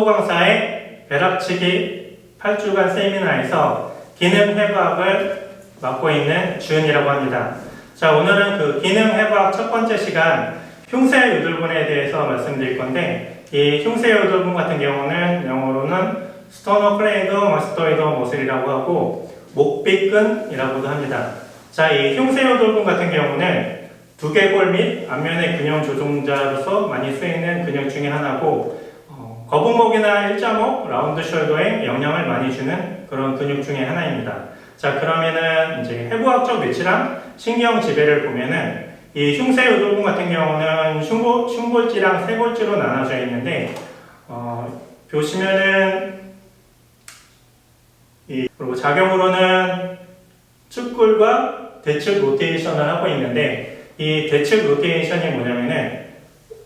수호 강사의 벼락치기 8주간 세미나에서 기능 해부학을 맡고 있는 주은이라고 합니다. 자, 오늘은 그 기능 해부학 첫 번째 시간 흉쇄 요돌근에 대해서 말씀드릴 건데, 이 흉쇄 요돌근 같은 경우는 영어로는 스토노클레이드 마스토이드 머슬이라고 하고 목비근이라고도 합니다. 자, 이 흉쇄 요돌근 같은 경우는 두개골 및 안면의 균형 조종자로서 많이 쓰이는 근육 중에 하나고, 거북목이나 일자목, 라운드 숄더에 영향을 많이 주는 그런 근육 중에 하나입니다. 자, 그러면은 이제 해부학적 위치랑 신경 지배를 보면은 이 흉쇄 요돌근 같은 경우는 흉골지랑 쇄골지로 나눠져 있는데, 보시면은 그리고 작용으로는 측골과 대측 로테이션을 하고 있는데, 이 대측 로테이션이 뭐냐면은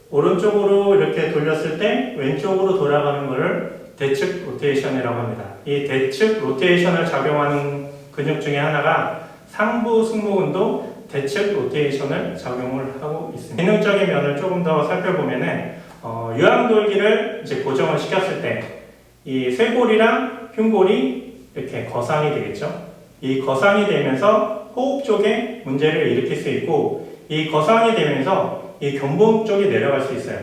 오른쪽으로 이렇게 돌렸을 때 왼쪽으로 돌아가는 것을 대측 로테이션이라고 합니다. 이 대측 로테이션을 작용하는 근육 중에 하나가 상부 승모근도 대측 로테이션을 작용을 하고 있습니다. 기능적인 면을 조금 더 살펴보면은 유황돌기를 이제 고정을 시켰을 때 이 쇄골이랑 흉골이 이렇게 거상이 되겠죠. 이 거상이 되면서 호흡 쪽에 문제를 일으킬 수 있고, 이 거상이 되면서 이 견봉 쪽이 내려갈 수 있어요.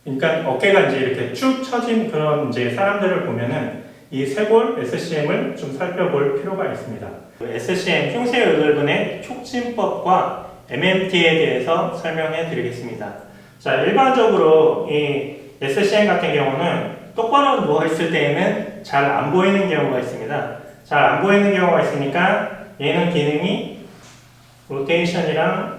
그러니까 어깨가 이제 이렇게 축 처진 그런 이제 사람들을 보면은 이 쇄골 SCM을 좀 살펴볼 필요가 있습니다. SCM 흉쇄 요돌근의 촉진법과 MMT에 대해서 설명해 드리겠습니다. 자, 일반적으로 이 SCM 같은 경우는 똑바로 누워 있을 때에는 잘 안 보이는 경우가 있습니다. 잘 안 보이는 경우가 있으니까 얘는 기능이 로테이션이랑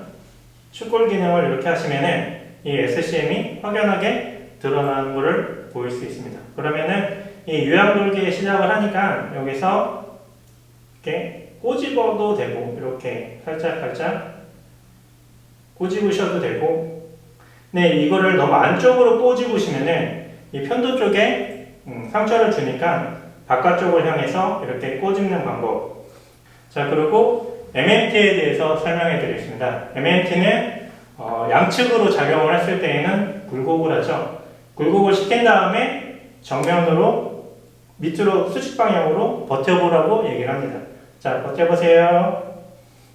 축골 기능을 이렇게 하시면은 이 SCM이 확연하게 드러나는 것을 보일 수 있습니다. 그러면은 이 유황돌기에 시작을 하니까 여기서 이렇게 꼬집어도 되고, 이렇게 살짝 꼬집으셔도 되고, 네, 이거를 너무 안쪽으로 꼬집으시면은 이 편도 쪽에 상처를 주니까 바깥쪽을 향해서 이렇게 꼬집는 방법. 자, 그리고 MMT에 대해서 설명해 드리겠습니다. MMT는 양측으로 작용을 했을 때에는 굴곡을 하죠. 굴곡을 시킨 다음에 정면으로 밑으로 수직 방향으로 버텨보라고 얘기를 합니다. 자, 버텨보세요.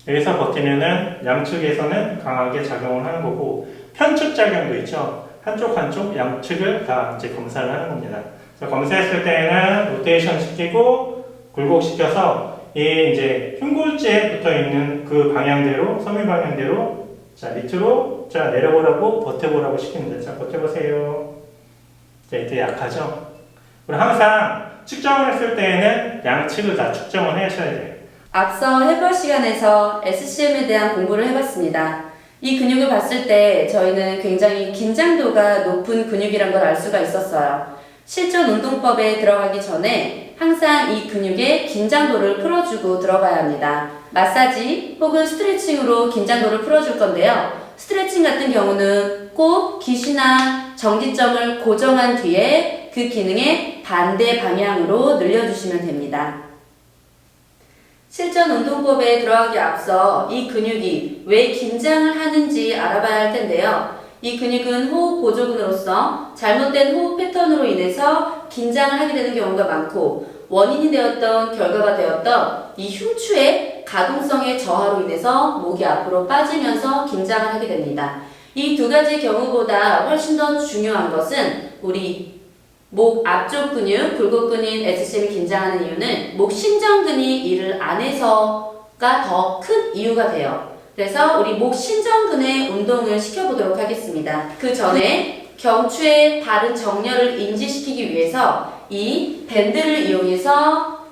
여기서 버티면은 양측에서는 강하게 작용을 하는 거고, 편측 작용도 있죠. 한쪽 양측을 다 이제 검사를 하는 겁니다. 자, 검사했을 때에는 로테이션 시키고 굴곡 시켜서 이 이제 흉골지에 붙어 있는 그 방향대로, 섬유 방향대로 자, 밑으로 자, 내려보라고 버텨보라고 시킵니다. 자, 버텨보세요. 자, 이때 약하죠? 그리고 항상 측정을 했을 때에는 양측을 다 측정을 하셔야 돼요. 앞서 해볼 시간에서 SCM에 대한 공부를 해봤습니다. 이 근육을 봤을 때 저희는 굉장히 긴장도가 높은 근육이란 걸 알 수가 있었어요. 실전 운동법에 들어가기 전에 항상 이 근육의 긴장도를 풀어주고 들어가야 합니다. 마사지 혹은 스트레칭으로 긴장도를 풀어줄 건데요. 스트레칭 같은 경우는 꼭 기시나 정지점을 고정한 뒤에 그 기능의 반대 방향으로 늘려주시면 됩니다. 실전 운동법에 들어가기 앞서 이 근육이 왜 긴장을 하는지 알아봐야 할 텐데요. 이 근육은 호흡 보조근으로서 잘못된 호흡 패턴으로 인해서 긴장을 하게 되는 경우가 많고, 원인이 되었던 결과가 되었던 이 흉추의 가동성의 저하로 인해서 목이 앞으로 빠지면서 긴장을 하게 됩니다. 이 두 가지 경우보다 훨씬 더 중요한 것은 우리 목 앞쪽 근육, 굴곡근인 SCM이 긴장하는 이유는 목 신전근이 이를 안 해서가 더 큰 이유가 돼요. 그래서 우리 목 신전근의 운동을 시켜보도록 하겠습니다. 그 전에 경추의 바른 정렬을 인지시키기 위해서 이 밴드를 이용해서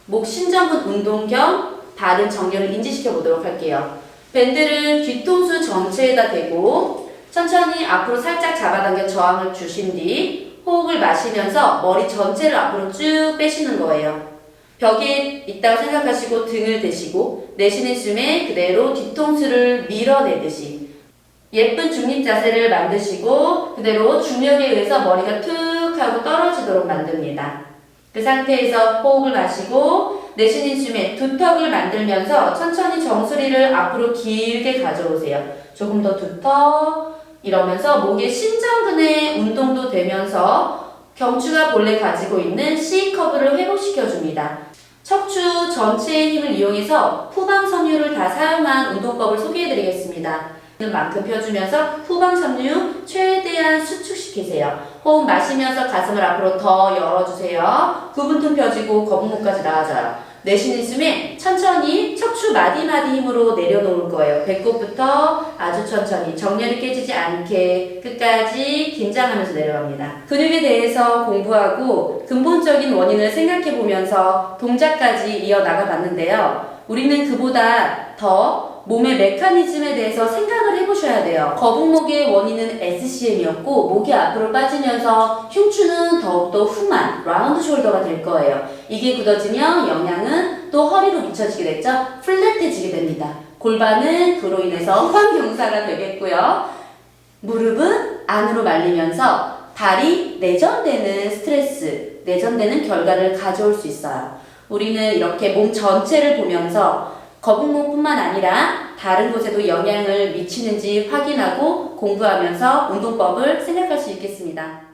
목 신전근 운동 겸 바른 정렬을 인지시켜 보도록 할게요. 밴드를 뒤통수 전체에다 대고 천천히 앞으로 살짝 잡아당겨 저항을 주신 뒤 호흡을 마시면서 머리 전체를 앞으로 쭉 빼시는 거예요. 벽에 있다고 생각하시고 등을 대시고 내쉬는 숨에 그대로 뒤통수를 밀어내듯이 예쁜 중립 자세를 만드시고 그대로 중력에 의해서 머리가 툭 하고 떨어지도록 만듭니다. 그 상태에서 호흡을 마시고 내쉬는 숨에 두턱을 만들면서 천천히 정수리를 앞으로 길게 가져오세요. 조금 더 두턱 이러면서 목의 신전근의 운동도 되면서 경추가 본래 가지고 있는 C커브를 회복시켜줍니다. 척추 전체의 힘을 이용해서 후방 섬유를 다 사용한 운동법을 소개해드리겠습니다. 만큼 펴주면서 후방 섬유 최대한 수축시키세요. 호흡 마시면서 가슴을 앞으로 더 열어주세요. 구분등 펴지고 거북목까지 나아져요. 내쉬는 숨에 천천히 척추 마디마디 힘으로 내려놓을 거예요. 배꼽부터 아주 천천히 정렬이 깨지지 않게 끝까지 긴장하면서 내려갑니다. 근육에 대해서 공부하고 근본적인 원인을 생각해 보면서 동작까지 이어나가 봤는데요. 우리는 그보다 더 몸의 메커니즘에 대해서 생각을 해보셔야 돼요. 거북목의 원인은 SCM이었고 목이 앞으로 빠지면서 흉추는 더욱더 후만 라운드 숄더가 될 거예요. 이게 굳어지면 영향은 또 허리로 미쳐지게 됐죠. 플랫해지게 됩니다. 골반은 그로 인해서 후방경사가 되겠고요. 무릎은 안으로 말리면서 발이 내전되는 스트레스, 내전되는 결과를 가져올 수 있어요. 우리는 이렇게 몸 전체를 보면서 거북목뿐만 아니라 다른 곳에도 영향을 미치는지 확인하고 공부하면서 운동법을 생각할 수 있겠습니다.